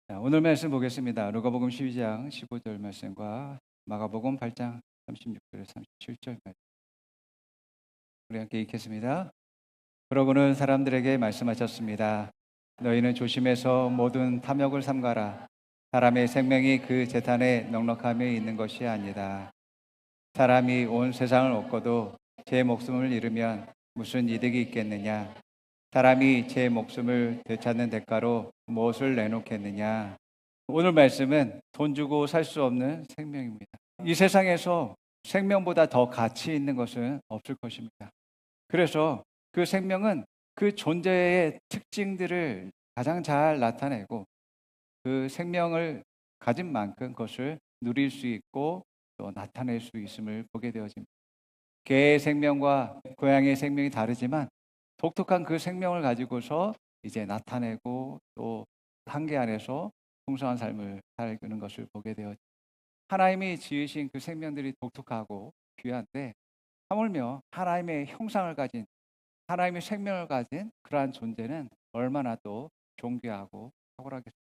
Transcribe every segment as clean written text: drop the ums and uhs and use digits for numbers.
자, 오늘 말씀 보겠습니다. 누가복음 12장 15절 말씀과 마가복음 8장 36절에서 37절 말씀. 우리 함께 읽겠습니다. 그러고는 사람들에게 말씀하셨습니다. 너희는 조심해서 모든 탐욕을 삼가라. 사람의 생명이 그 재탄에 넉넉함에 있는 것이 아니다. 사람이 온 세상을 얻고도 제 목숨을 잃으면 무슨 이득이 있겠느냐? 사람이 제 목숨을 되찾는 대가로 무엇을 내놓겠느냐? 오늘 말씀은 돈 주고 살 수 없는 생명입니다. 이 세상에서 생명보다 더 가치 있는 것은 없을 것입니다. 그래서 그 생명은 그 존재의 특징들을 가장 잘 나타내고 그 생명을 가진 만큼 그것을 누릴 수 있고 또 나타낼 수 있음을 보게 되어집니다. 개의 생명과 고양이의 생명이 다르지만 독특한 그 생명을 가지고서 이제 나타내고 또 한계 안에서 풍성한 삶을 살는 것을 보게 되어 하나님이 지으신 그 생명들이 독특하고 귀한데 하물며 하나님의 형상을 가진 하나님의 생명을 가진 그러한 존재는 얼마나 또 존귀하고 탁월하겠습니까?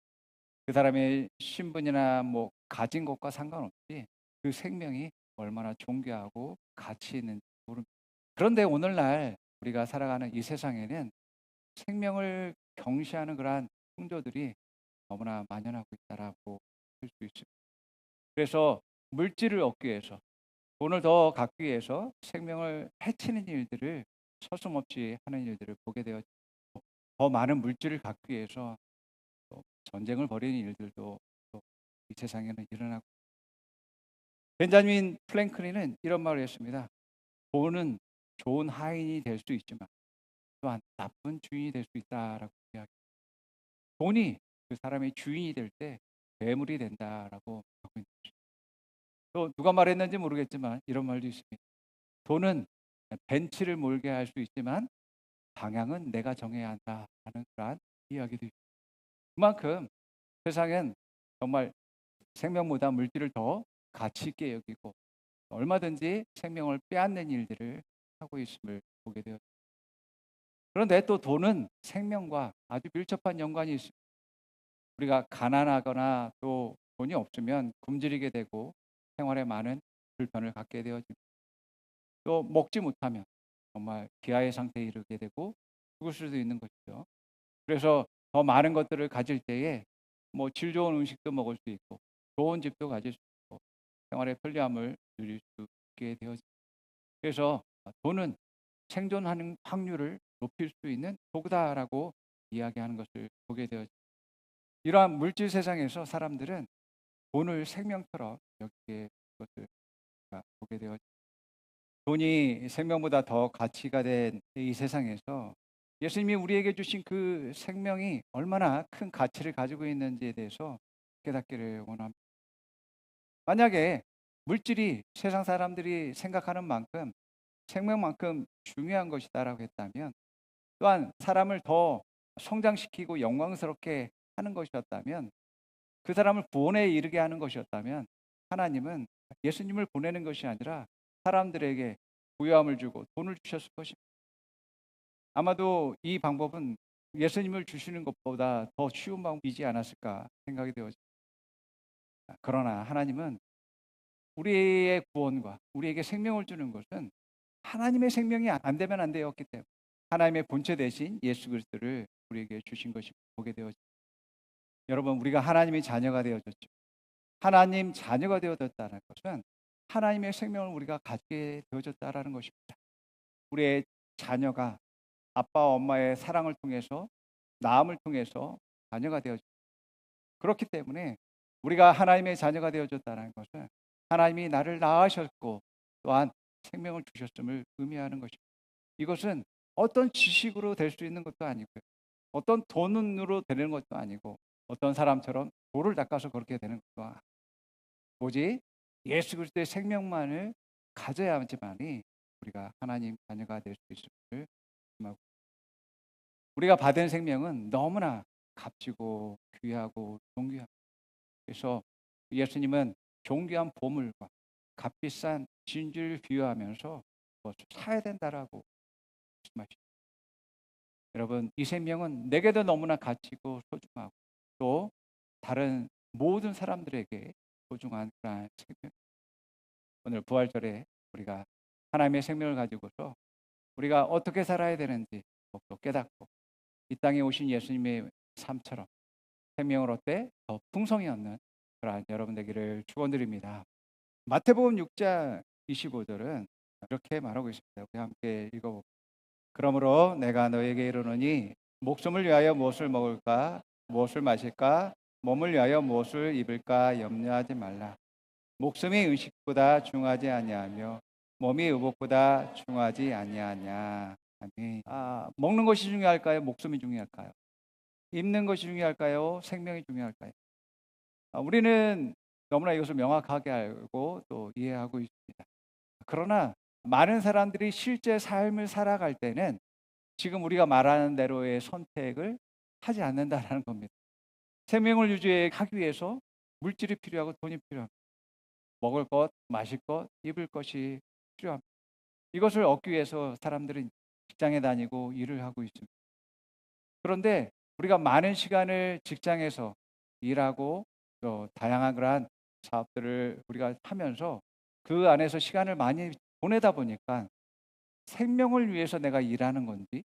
그 사람의 신분이나 뭐 가진 것과 상관없이 그 생명이 얼마나 존귀하고 가치 있는지 모릅니다. 그런데 오늘날 우리가 살아가는 이 세상에는 생명을 경시하는 그러한 풍조들이 너무나 만연하고 있다라고 할 수 있습니다. 그래서 물질을 얻기 위해서 돈을 더 갖기 위해서 생명을 해치는 일들을 서슴없이 하는 일들을 보게 되어 더 많은 물질을 갖기 위해서 또 전쟁을 벌이는 일들도 또 이 세상에는 일어나고 벤자민 플랭클린은 이런 말을 했습니다. 돈은 좋은 하인이 될 수 있지만 또한 나쁜 주인이 될 수 있다라고 이야기. 돈이 그 사람의 주인이 될 때 괴물이 된다라고 하고 있는 것입니다. 또 누가 말했는지 모르겠지만 이런 말도 있습니다. 돈은 벤치를 몰게 할 수 있지만 방향은 내가 정해야 한다 하는 그러한 이야기도 있습니다. 그만큼 세상엔 정말 생명보다 물질을 더 가치 있게 여기고 얼마든지 생명을 빼앗는 일들을 하고 있음을 보게 되었습니다. 그런데 또 돈은 생명과 아주 밀접한 연관이 있습니다. 우리가 가난하거나 또 돈이 없으면 굶주리게 되고 생활에 많은 불편을 갖게 되어집니다. 또 먹지 못하면 정말 기아의 상태에 이르게 되고 죽을 수도 있는 것이죠. 그래서 더 많은 것들을 가질 때에 뭐 질 좋은 음식도 먹을 수 있고 좋은 집도 가질 수 있고 생활의 편리함을 누릴 수 있게 되어집니다. 그래서 돈은 생존하는 확률을 높일 수 있는 도구다라고 이야기하는 것을 보게 되어집니다. 이러한 물질 세상에서 사람들은 돈을 생명처럼 여기게 것을 보게 되어 돈이 생명보다 더 가치가 된 이 세상에서 예수님이 우리에게 주신 그 생명이 얼마나 큰 가치를 가지고 있는지에 대해서 깨닫기를 원합니다. 만약에 물질이 세상 사람들이 생각하는 만큼 생명만큼 중요한 것이다라고 했다면 또한 사람을 더 성장시키고 영광스럽게 하는 것이었다면 그 사람을 구원에 이르게 하는 것이었다면 하나님은 예수님을 보내는 것이 아니라 사람들에게 부유함을 주고 돈을 주셨을 것입니다. 아마도 이 방법은 예수님을 주시는 것보다 더 쉬운 방법이지 않았을까 생각이 되어집니다. 그러나 하나님은 우리의 구원과 우리에게 생명을 주는 것은 하나님의 생명이 안 되면 안 되었기 때문에 하나님의 본체 대신 예수 그리스도를 우리에게 주신 것이 보게 되어집니다. 여러분, 우리가 하나님의 자녀가 되어졌죠. 하나님 자녀가 되어졌다는 것은 하나님의 생명을 우리가 갖게 되어졌다라는 것입니다. 우리의 자녀가 아빠 엄마의 사랑을 통해서 낳음을 통해서 자녀가 되어졌. 그렇기 때문에 우리가 하나님의 자녀가 되어졌다는 것은 하나님이 나를 낳으셨고 또한 생명을 주셨음을 의미하는 것입니다. 이것은 어떤 지식으로 될 수 있는 것도 아니고요. 어떤 돈으로 되는 것도 아니고 어떤 사람처럼 돌을 닦아서 그렇게 되는 것도 아니고 오직 예수 그리스도의 생명만을 가져야지만이 우리가 하나님 자녀가 될 수 있음을 말씀하고 우리가 받은 생명은 너무나 값지고 귀하고 존귀합니다. 그래서 예수님은 존귀한 보물과 값비싼 진주를 비유하면서 그것을 사야 된다라고 말씀하십니다. 여러분, 이 생명은 내게도 너무나 가치고 소중하고 또 다른 모든 사람들에게 소중한 그러한 생명. 오늘 부활절에 우리가 하나님의 생명을 가지고서 우리가 어떻게 살아야 되는지 또 깨닫고 이 땅에 오신 예수님의 삶처럼 생명을 얻되 더 풍성히 얻는 그러한 여러분 되기를 축원드립니다. 마태복음 6장 25절은 이렇게 말하고 있습니다. 우리 함께 읽어볼까요? 그러므로 내가 너에게 이르노니 목숨을 위하여 무엇을 먹을까 무엇을 마실까 몸을 위하여 무엇을 입을까 염려하지 말라. 목숨이 의식보다 중하지 아니하며 몸이 의복보다 중하지 아니하냐. 아멘. 먹는 것이 중요할까요? 목숨이 중요할까요? 입는 것이 중요할까요? 생명이 중요할까요? 우리는 너무나 이것을 명확하게 알고 또 이해하고 있습니다. 그러나 많은 사람들이 실제 삶을 살아갈 때는 지금 우리가 말하는 대로의 선택을 하지 않는다라는 겁니다. 생명을 유지하기 위해서 물질이 필요하고 돈이 필요합니다. 먹을 것, 마실 것, 입을 것이 필요합니다. 이것을 얻기 위해서 사람들은 직장에 다니고 일을 하고 있습니다. 그런데 우리가 많은 시간을 직장에서 일하고 또 다양한 그러한 사업들을 우리가 하면서 그 안에서 시간을 많이 보내다 보니까 생명을 위해서 내가 일하는 건지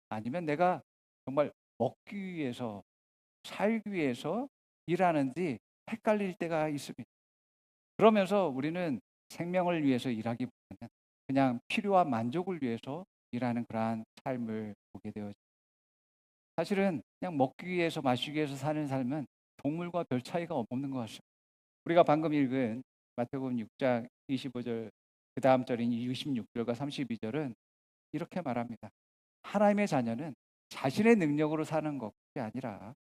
아니면 내가 정말 먹기 위해서 살기 위해서 일하는지 헷갈릴 때가 있습니다. 그러면서 우리는 생명을 위해서 일하기보다는 그냥 필요와 만족을 위해서 일하는 그러한 삶을 보게 되어집니다. 사실은 그냥 먹기 위해서 마시기 위해서 사는 삶은 동물과 별 차이가 없는 것 같습니다. 우리가 방금 읽은 마태복음 6장 25절 그 다음 절인 26절과 32절은 이렇게 말합니다. 하나님의 자녀는 자신의 능력으로 사는 것이 아니라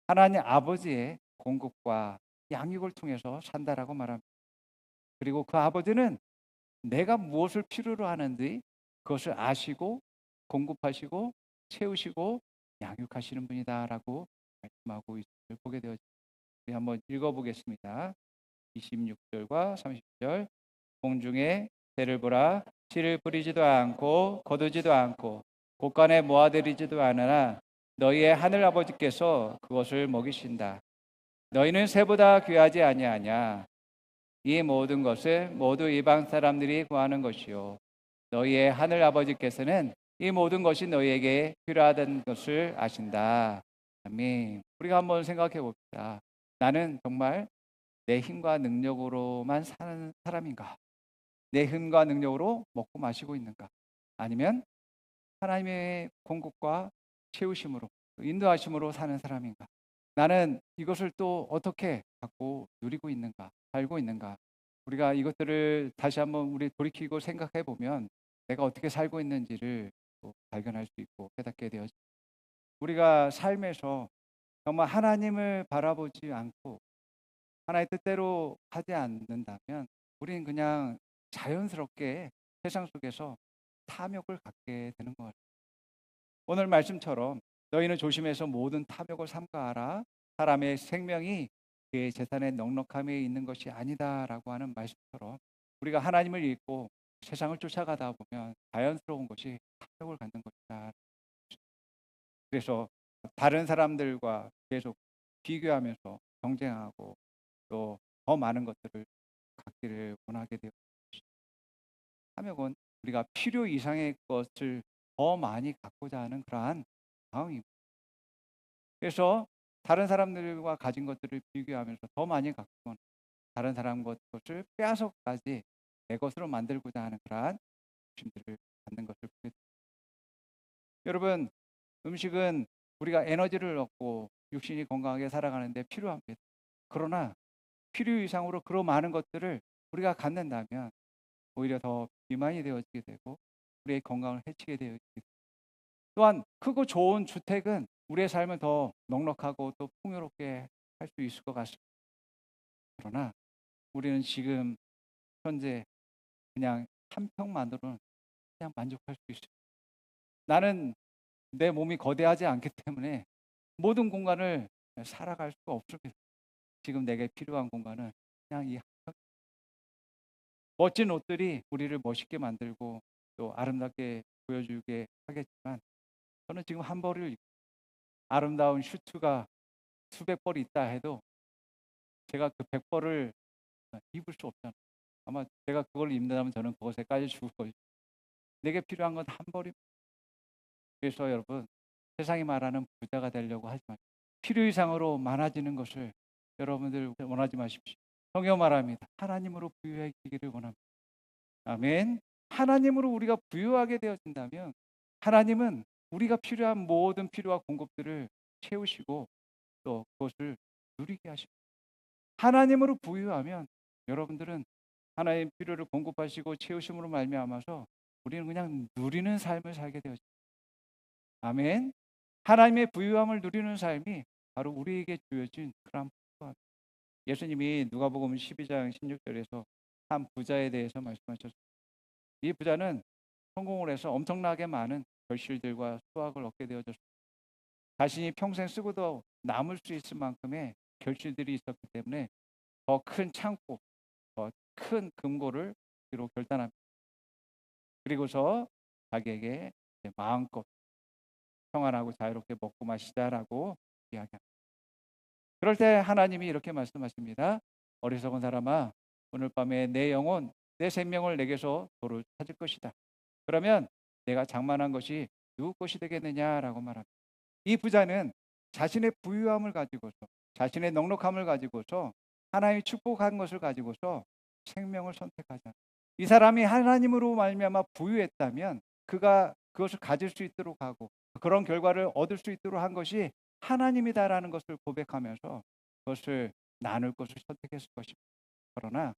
하나님 아버지의 공급과 양육을 통해서 산다라고 말합니다. 그리고 그 아버지는 내가 무엇을 필요로 하는지 그것을 아시고 공급하시고 채우시고 양육하시는 분이다라고 말씀하고 있음을 보게 되어집니다. 우리 한번 읽어보겠습니다. 26절과 30절. 공중에 새를 보라. 씨를 뿌리지도 않고 거두지도 않고 곳간에 모아들이지도 않으나 너희의 하늘 아버지께서 그것을 먹이신다. 너희는 새보다 귀하지 아니하냐. 이 모든 것을 모두 이방 사람들이 구하는 것이요 너희의 하늘 아버지께서는 이 모든 것이 너희에게 필요하다는 것을 아신다. 아멘. 우리가 한번 생각해 봅시다. 나는 정말 내 힘과 능력으로만 사는 사람인가? 내 힘과 능력으로 먹고 마시고 있는가? 아니면 하나님의 공급과 채우심으로 인도하심으로 사는 사람인가? 나는 이것을 또 어떻게 갖고 누리고 있는가? 살고 있는가? 우리가 이것들을 다시 한번 우리 돌이키고 생각해 보면 내가 어떻게 살고 있는지를 또 발견할 수 있고 깨닫게 되어집니다. 우리가 삶에서 정말 하나님을 바라보지 않고 하나의 뜻대로 하지 않는다면 우리는 그냥 자연스럽게 세상 속에서 탐욕을 갖게 되는 것 같아요. 오늘 말씀처럼 너희는 조심해서 모든 탐욕을 삼가하라. 사람의 생명이 그의 재산의 넉넉함에 있는 것이 아니다라고 하는 말씀처럼 우리가 하나님을 잊고 세상을 쫓아가다 보면 자연스러운 것이 탐욕을 갖는 것이다. 그래서 다른 사람들과 계속 비교하면서 경쟁하고 또 더 많은 것들을 갖기를 원하게 되어 탐욕은 우리가 필요 이상의 것을 더 많이 갖고자 하는 그러한 마음입니다. 그래서 다른 사람들과 가진 것들을 비교하면서 더 많이 갖고 다른 사람 것을 빼앗아까지 내 것으로 만들고자 하는 그러한 욕심들을 갖는 것을 보게 됩니다. 여러분, 음식은 우리가 에너지를 얻고 육신이 건강하게 살아가는데 필요합니다. 그러나 필요 이상으로 그런 많은 것들을 우리가 갖는다면 오히려 더 비만이 되어지게 되고 우리의 건강을 해치게 되어지게 됩니다. 또한 크고 좋은 주택은 우리의 삶을 더 넉넉하고 또 풍요롭게 할 수 있을 것 같습니다. 그러나 우리는 지금 현재 그냥 한 평만으로는 그냥 만족할 수 있습니다. 나는 내 몸이 거대하지 않기 때문에 모든 공간을 살아갈 수가 없습니다. 지금 내게 필요한 공간은 그냥 이 한 평. 멋진 옷들이 우리를 멋있게 만들고 또 아름답게 보여주게 하겠지만 저는 지금 한 벌을 입고 아름다운 슈트가 수백 벌이 있다 해도 제가 그 100벌을 입을 수 없잖아요. 아마 제가 그걸 입는다면 저는 그것에 까지 죽을 거죠. 내게 필요한 건 한 벌입니다. 그래서 여러분, 세상이 말하는 부자가 되려고 하지 마십시오. 필요 이상으로 많아지는 것을 여러분들 원하지 마십시오. 성경 말합니다. 하나님으로 부유해지기를 원합니다. 아멘. 하나님으로 우리가 부유하게 되어진다면 하나님은 우리가 필요한 모든 필요와 공급들을 채우시고 또 그것을 누리게 하십니다. 하나님으로 부유하면 여러분들은 하나님의 필요를 공급하시고 채우심으로 말미암아서 우리는 그냥 누리는 삶을 살게 되어집니다. 아멘. 하나님의 부유함을 누리는 삶이 바로 우리에게 주어진 그런 부유함입니다. 예수님이 누가복음 12장 16절에서 한 부자에 대해서 말씀하셨습니다. 이 부자는 성공을 해서 엄청나게 많은 결실들과 수확을 얻게 되어졌습니다. 자신이 평생 쓰고도 남을 수 있을 만큼의 결실들이 있었기 때문에 더 큰 창고, 더 큰 금고를 기로 결단합니다. 그리고서 자기에게 마음껏 평안하고 자유롭게 먹고 마시자라고 이야기합니다. 그럴 때 하나님이 이렇게 말씀하십니다. 어리석은 사람아, 오늘 밤에 내 영혼, 내 생명을 내게서 도를 찾을 것이다. 그러면 내가 장만한 것이 누구 것이 되겠느냐라고 말합니다. 이 부자는 자신의 부유함을 가지고서, 자신의 넉넉함을 가지고서, 하나님이 축복한 것을 가지고서 생명을 선택하자. 이 사람이 하나님으로 말미암아 부유했다면 그가 그것을 가질 수 있도록 하고 그런 결과를 얻을 수 있도록 한 것이 하나님이다라는 것을 고백하면서 그것을 나눌 것을 선택했을 것입니다. 그러나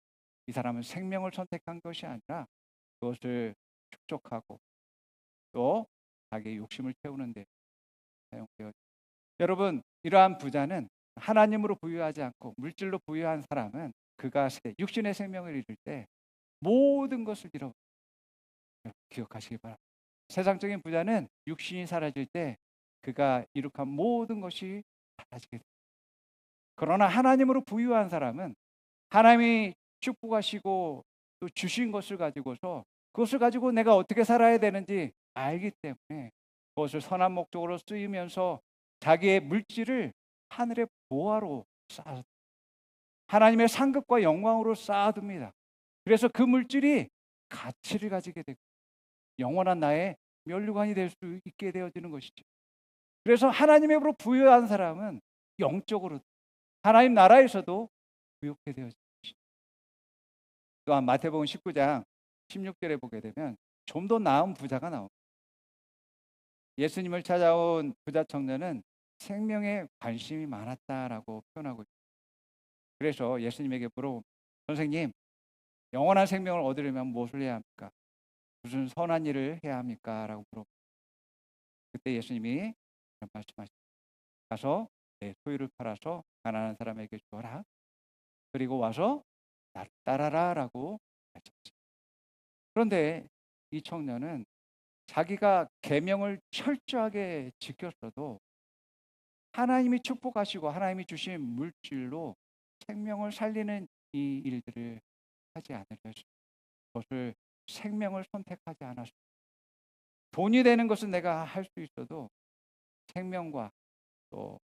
이 사람은 생명을 선택한 것이 아니라 그것을 축적하고 또 자기의 욕심을 채우는 데 사용되어. 여러분, 이러한 부자는 하나님으로 부유하지 않고 물질로 부유한 사람은 그가 육신의 생명을 잃을 때 모든 것을 잃어. 기억하시기 바랍니다. 세상적인 부자는 육신이 사라질 때 그가 이룩한 모든 것이 사라지게 됩니다. 그러나 하나님으로 부유한 사람은 하나님이 축복하시고 또 주신 것을 가지고서 그것을 가지고 내가 어떻게 살아야 되는지 알기 때문에 그것을 선한 목적으로 쓰이면서 자기의 물질을 하늘의 보화로 쌓아 하나님의 상급과 영광으로 쌓아둡니다. 그래서 그 물질이 가치를 가지게 되고 영원한 나의 면류관이 될 수 있게 되어지는 것이죠. 그래서 하나님으로 부유한 사람은 영적으로 하나님 나라에서도 부유하게 되어지는 것이죠. 또한 마태복음 19장 16절에 보게 되면 좀 더 나은 부자가 나옵니다. 예수님을 찾아온 부자 청년은 생명에 관심이 많았다라고 표현하고 있습니다. 그래서 예수님에게 물어봅니다. 선생님, 영원한 생명을 얻으려면 무엇을 해야 합니까? 무슨 선한 일을 해야 합니까? 라고 물어봅니다. 그때 예수님이 이런 말씀하십니다. 가서 내 소유를 팔아서 가난한 사람에게 주어라. 그리고 와서 나를 따라라 라고 말씀하십니다. 그런데 이 청년은 자기가 계명을 철저하게 지켰어도 하나님이 축복하시고 하나님이 주신 물질로 생명을 살리는 이 일들을 하지 않으려 했습니다. 그것을 생명을 선택하지 않았습니다. 돈이 되는 것은 내가 할 수 있어도 생명과 또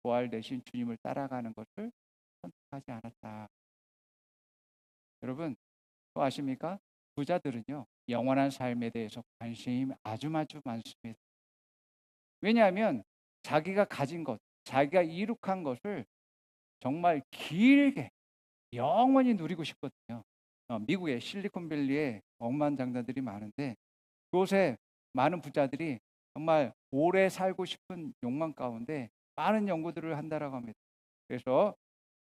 부활 되신 주님을 따라가는 것을 선택하지 않았다. 여러분, 또 아십니까? 부자들은요, 영원한 삶에 대해서 관심이 아주 많습니다. 왜냐하면 자기가 가진 것, 자기가 이룩한 것을 정말 길게 영원히 누리고 싶거든요. 미국의 실리콘밸리에 억만장자들이 많은데 그곳에 많은 부자들이 정말 오래 살고 싶은 욕망 가운데 많은 연구들을 한다라고 합니다. 그래서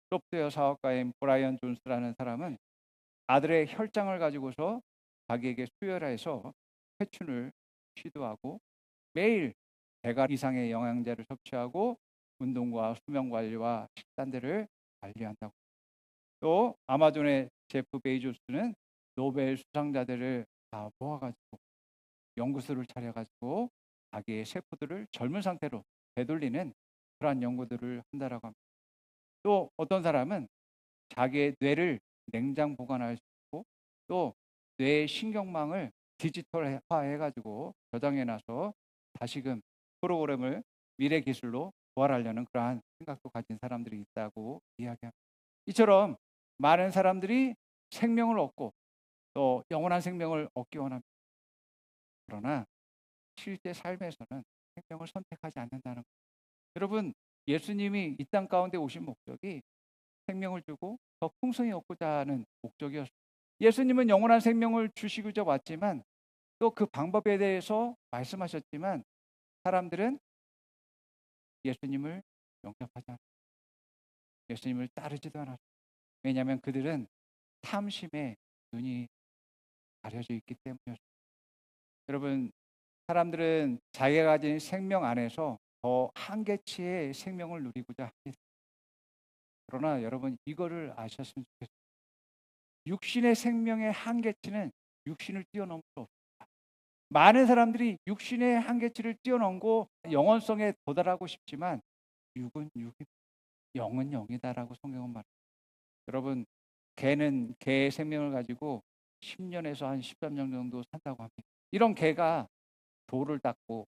소프트웨어 사업가인 브라이언 존스라는 사람은 아들의 혈장을 가지고서 자기에게 수혈해서 회춘을 시도하고 매일 100알 이상의 영양제를 섭취하고 운동과 수면 관리와 식단들을 관리한다고. 또 아마존의 제프 베이조스는 노벨 수상자들을 다 모아가지고 연구소를 차려가지고 자기의 세포들을 젊은 상태로 되돌리는 그러한 연구들을 한다라고 합니다. 또 어떤 사람은 자기의 뇌를 냉장 보관할 수 있고 또 뇌의 신경망을 디지털화 해가지고 저장해놔서 다시금 프로그램을 미래 기술로 부활하려는 그러한 생각도 가진 사람들이 있다고 이야기합니다. 이처럼 많은 사람들이 생명을 얻고 또 영원한 생명을 얻기 원합니다. 그러나 실제 삶에서는 생명을 선택하지 않는다는 것. 여러분, 예수님이 이 땅 가운데 오신 목적이 생명을 주고 더 풍성히 얻고자 하는 목적이었습니다. 예수님은 영원한 생명을 주시고자 왔지만 또 그 방법에 대해서 말씀하셨지만 사람들은 예수님을 영접하지 않았습니다. 예수님을 따르지도 않았습니다. 왜냐하면 그들은 탐심에 눈이 가려져 있기 때문이었습니다. 여러분, 사람들은 자기가 가진 생명 안에서 더 한계치의 생명을 누리고자 합니다. 그러나 여러분, 이거를 아셨으면 좋겠어요. 육신의 생명의 한계치는 육신을 뛰어넘을 수 없습니다. 많은 사람들이 육신의 한계치를 뛰어넘고 영원성에 도달하고 싶지만 육은 육이, 영은 영이다라고 성경은 말합니다. 여러분, 개는 개의 생명을 가지고 10년에서 한 13년 정도 산다고 합니다. 이런 개가 돌을 닦고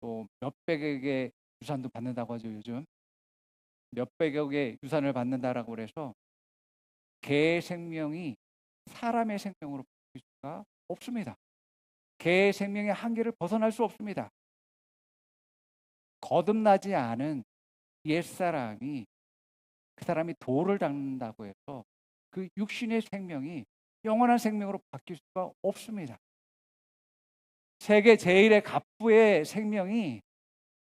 또 몇백억의 유산도 받는다고 하죠. 요즘 몇백억의 유산을 받는다라고 그래서 개의 생명이 사람의 생명으로 바뀔 수가 없습니다. 개의 생명의 한계를 벗어날 수 없습니다. 거듭나지 않은 옛사람이 그 사람이 돌을 닦는다고 해서 그 육신의 생명이 영원한 생명으로 바뀔 수가 없습니다. 세계 제일의 갑부의 생명이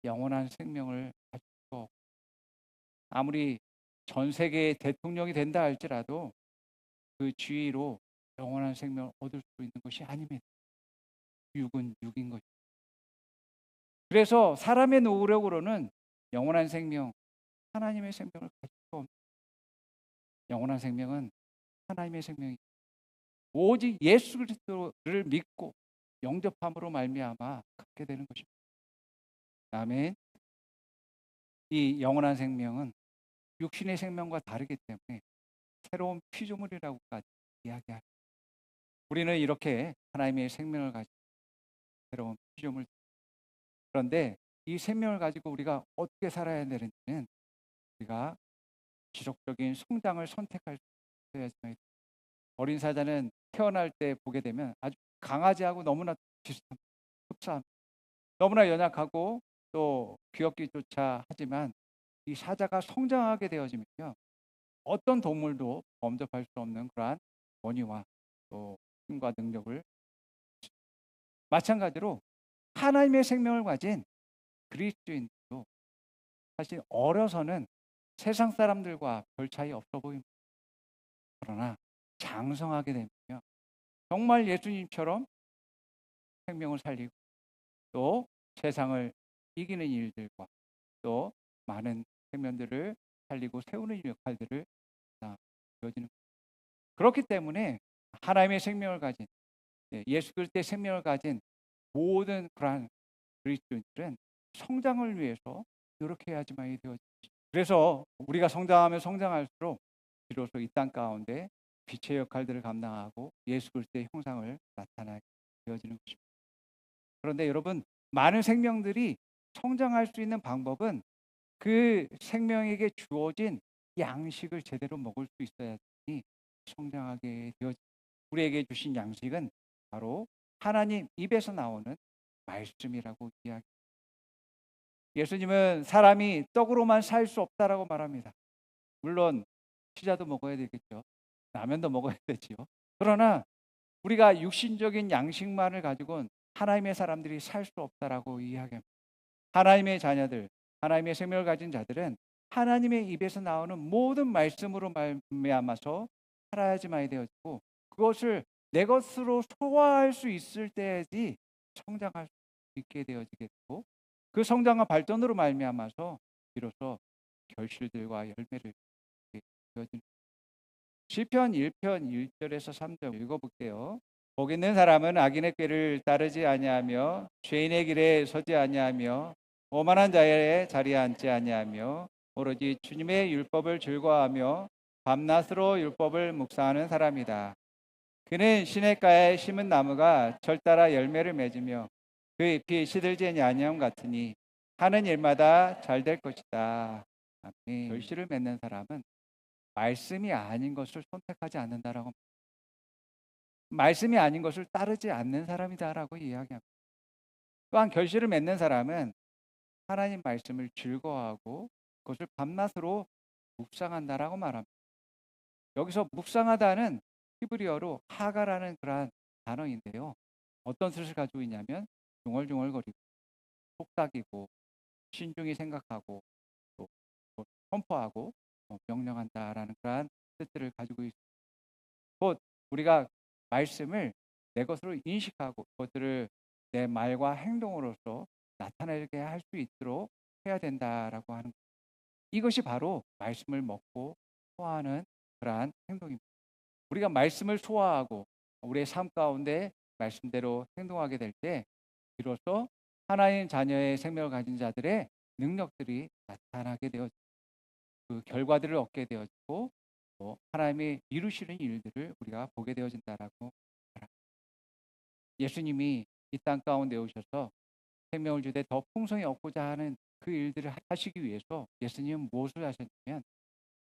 영원한 생명을 가질 수가 없고 아무리 전 세계의 대통령이 된다 할지라도 그 지위로 영원한 생명을 얻을 수 있는 것이 아닙니다. 육은 육인 것입니다. 그래서 사람의 노력으로는 영원한 생명, 하나님의 생명을 가질 수 없는 영원한 생명은 하나님의 생명이 오직 예수 그리스도를 믿고 영접함으로 말미암아 갖게 되는 것입니다. 아멘. 이 영원한 생명은 육신의 생명과 다르기 때문에 새로운 피조물이라고까지 이야기합니다. 우리는 이렇게 하나님의 생명을 가지고 새로운 피조물. 그런데 이 생명을 가지고 우리가 어떻게 살아야 되는지는 우리가 지속적인 성장을 선택할 수 있어야지만. 어린 사자는 태어날 때 보게 되면 아주 강아지하고 너무나 비슷합니다. 흡사합니다. 너무나 연약하고 또 귀엽기조차 하지만 이 사자가 성장하게 되어지면요, 어떤 동물도 범접할 수 없는 그러한 권위와 또 힘과 능력을, 마찬가지로 하나님의 생명을 가진 그리스도인도 사실 어려서는 세상 사람들과 별 차이 없어 보입니다. 그러나 장성하게 되면요, 정말 예수님처럼 생명을 살리고 또 세상을 이기는 일들과 또 많은 생명들을 살리고 세우는 역할들을 되어지는. 그렇기 때문에 하나님의 생명을 가진, 예수 그리스도의 생명을 가진 모든 그러한 그리스도인들은 성장을 위해서 노력해야지만이 되어집니다. 그래서 우리가 성장하면 성장할수록 비로소 이 땅 가운데 빛의 역할들을 감당하고 예수 그리스도의 형상을 나타나게 되어지는 것입니다. 그런데 여러분, 많은 생명들이 성장할 수 있는 방법은 그 생명에게 주어진 양식을 제대로 먹을 수 있어야지 성장하게 되어집니다. 우리에게 주신 양식은 바로 하나님 입에서 나오는 말씀이라고 이야기합니다. 예수님은 사람이 떡으로만 살 수 없다라고 말합니다. 물론 피자도 먹어야 되겠죠. 라면도 먹어야 되지요. 그러나 우리가 육신적인 양식만을 가지고는 하나님의 사람들이 살 수 없다라고 이야기합니다. 하나님의 자녀들, 하나님의 생명을 가진 자들은 하나님의 입에서 나오는 모든 말씀으로 말미암아서 살아야지만이 되어지고 그것을 내 것으로 소화할 수 있을 때야지 성장할 수 있게 되어지겠고 그 성장과 발전으로 말미암아서 비로소 결실들과 열매를 얻게 되어지는. 시편 1편 1절에서 3절 읽어볼게요. 복 있는 사람은 악인의 꾀를 따르지 아니하며 죄인의 길에 서지 아니하며 오만한 자의 자리에 앉지 아니하며 오로지 주님의 율법을 즐거워하며 밤낮으로 율법을 묵상하는 사람이다. 그는 시냇가에 심은 나무가 철 따라 열매를 맺으며 그 잎이 시들지 아니함 같으니 하는 일마다 잘 될 것이다. 아멘. 결실을 맺는 사람은 말씀이 아닌 것을 선택하지 않는다라고, 말씀이 아닌 것을 따르지 않는 사람이다라고 이야기합니다. 또한 결실을 맺는 사람은 하나님 말씀을 즐거워하고 그것을 밤낮으로 묵상한다라고 말합니다. 여기서 묵상하다는 히브리어로 하가라는 그러한 단어인데요. 어떤 뜻을 가지고 있냐면 중얼중얼거리고 속삭이고 신중히 생각하고 또 선포하고 명령한다라는 그러한 뜻들을 가지고 있습니다. 곧 우리가 말씀을 내 것으로 인식하고 그것들을 내 말과 행동으로서 나타내게 할 수 있도록 해야 된다라고 하는 것. 이것이 바로 말씀을 먹고 소화하는 그러한 행동입니다. 우리가 말씀을 소화하고 우리의 삶 가운데 말씀대로 행동하게 될 때 비로소 하나님 자녀의 생명을 가진 자들의 능력들이 나타나게 되어 그 결과들을 얻게 되어지고 또 하나님이 이루시는 일들을 우리가 보게 되어진다라고 말합니다. 예수님이 이 땅 가운데 오셔서 생명을 주되 더 풍성히 얻고자 하는 그 일들을 하시기 위해서 예수님은 무엇을 하셨냐면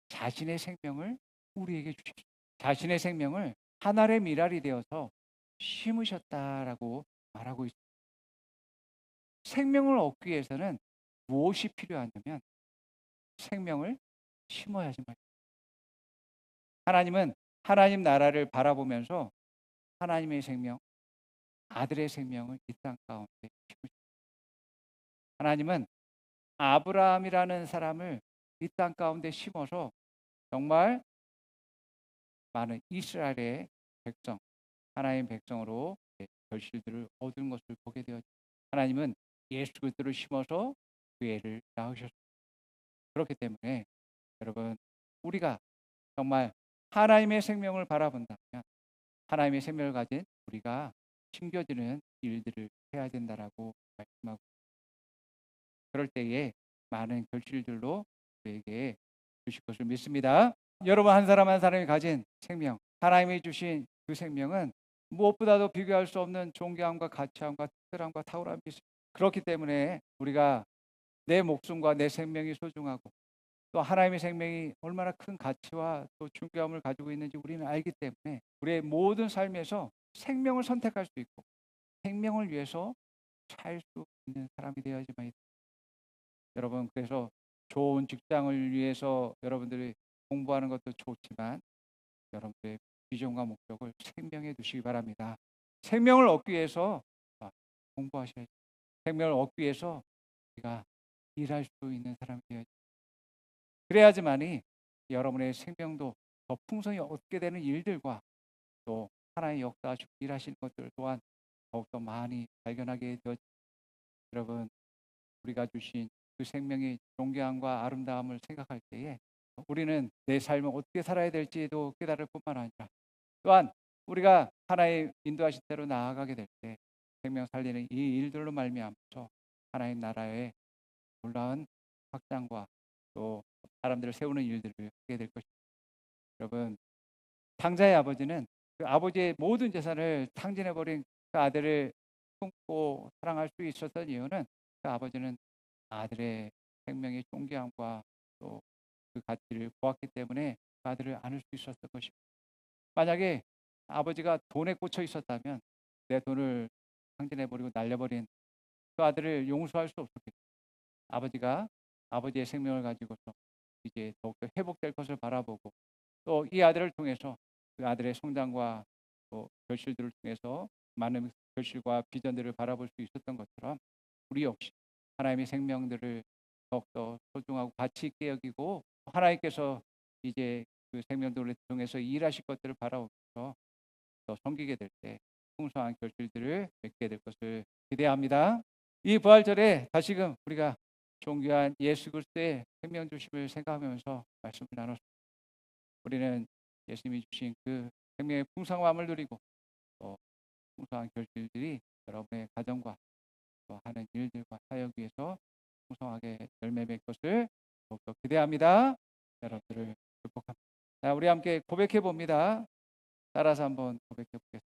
자신의 생명을 우리에게 주셨습니다. 자신의 생명을 하늘의 미랄이 되어서 심으셨다라고 말하고 있습니다. 생명을 얻기 위해서는 무엇이 필요하냐면 생명을 심어야지만. 하나님은 하나님 나라를 바라보면서 하나님의 생명, 아들의 생명을 이 땅 가운데 심으셨습니다. 하나님은 아브라함이라는 사람을 이 땅 가운데 심어서 정말 많은 이스라엘의 백성, 하나님의 백성으로 결실들을 얻은 것을 보게 되었습니다. 하나님은 예수 그리스도를 심어서 그 애를 낳으셨습니다. 그렇기 때문에 여러분, 우리가 정말 하나님의 생명을 바라본다면 하나님의 생명을 가진 우리가 심겨지는 일들을 해야 된다라고 말씀하고, 그럴 때에 많은 결실들로 우리에게 주실 것을 믿습니다. 여러분, 한 사람 한 사람이 가진 생명, 하나님이 주신 그 생명은 무엇보다도 비교할 수 없는 존귀함과 가치함과 특별함과 탁월함이 있습니다. 그렇기 때문에 우리가 내 목숨과 내 생명이 소중하고 또 하나님의 생명이 얼마나 큰 가치와 또 중요함을 가지고 있는지 우리는 알기 때문에 우리의 모든 삶에서 생명을 선택할 수 있고 생명을 위해서 살 수 있는 사람이 되어야지만. 여러분, 그래서 좋은 직장을 위해서 여러분들이 공부하는 것도 좋지만 여러분들의 비전과 목적을 생명에 두시기 바랍니다. 생명을 얻기 위해서 공부하셔야죠. 생명을 얻기 위해서 우리가 일할 수 있는 사람이 되어야죠. 그래야지만이 여러분의 생명도 더 풍성히 얻게 되는 일들과 또 하나의 역사하시고 일하시는 것들 또한 더욱더 많이 발견하게 되어. 여러분, 우리가 주신 그 생명의 존귀함과 아름다움을 생각할 때에 우리는 내 삶을 어떻게 살아야 될지도 깨달을 뿐만 아니라 또한 우리가 하나의 인도하신 대로 나아가게 될 때 생명 살리는 이 일들로 말미암아서 하나님 나라의 놀라운 확장과 또 사람들을 세우는 일들을 하게 될 것입니다. 여러분, 탕자의 아버지는 그 아버지의 모든 재산을 탕진해버린 그 아들을 품고 사랑할 수 있었던 이유는 그 아버지는 아들의 생명의 존귀함과 또 그 가치를 보았기 때문에 그 아들을 안을 수 있었던 것입니다. 만약에 아버지가 돈에 꽂혀 있었다면 내 돈을 탕진해버리고 날려버린 그 아들을 용서할 수 없었겠죠. 아버지가 아버지의 생명을 가지고서 이제 더욱더 회복될 것을 바라보고 또 이 아들을 통해서 그 아들의 성장과 또 결실들을 통해서 많은 결실과 비전들을 바라볼 수 있었던 것처럼 우리 역시 하나님의 생명들을 더욱더 소중하고 가치 있게 여기고 하나님께서 이제 그 생명들을 통해서 일하실 것들을 바라보면서 더 섬기게 될 때 풍성한 결실들을 맺게 될 것을 기대합니다. 이 부활절에 다시금 우리가 존귀한 예수 그리스도의 생명 주심을 생각하면서 말씀을 나눴습니다. 우리는 예수님이 주신 그 생명의 풍성함을 누리고 또 풍성한 결실들이 여러분의 가정과 또 하는 일들과 사역 위에서 풍성하게 열매 맺을 것을 더욱더 기대합니다. 여러분들을 축복합니다. 자, 우리 함께 고백해 봅니다. 따라서 한번 고백해 보겠습니다.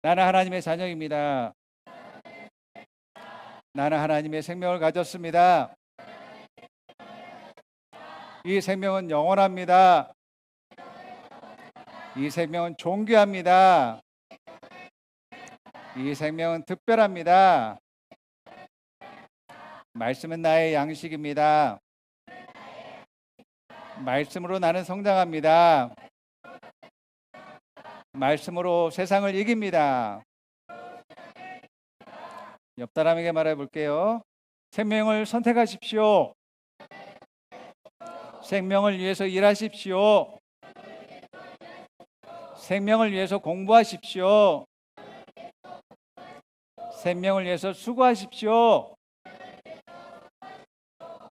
나는 하나님의 자녀입니다. 나는 하나님의 생명을 가졌습니다. 이 생명은 영원합니다. 이 생명은 존귀합니다. 이 생명은 특별합니다. 말씀은 나의 양식입니다. 말씀으로 나는 성장합니다. 말씀으로 세상을 이깁니다. 옆 사람에게 말해 볼게요. 생명을 선택하십시오. 생명을 위해서 일하십시오. 생명을 위해서 공부하십시오. 생명을 위해서 수고하십시오.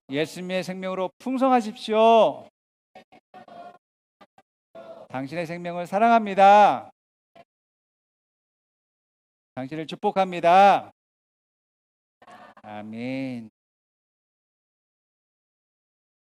예수님의 생명으로 풍성하십시오. 당신의 생명을 사랑합니다. 당신을 축복합니다. 아멘.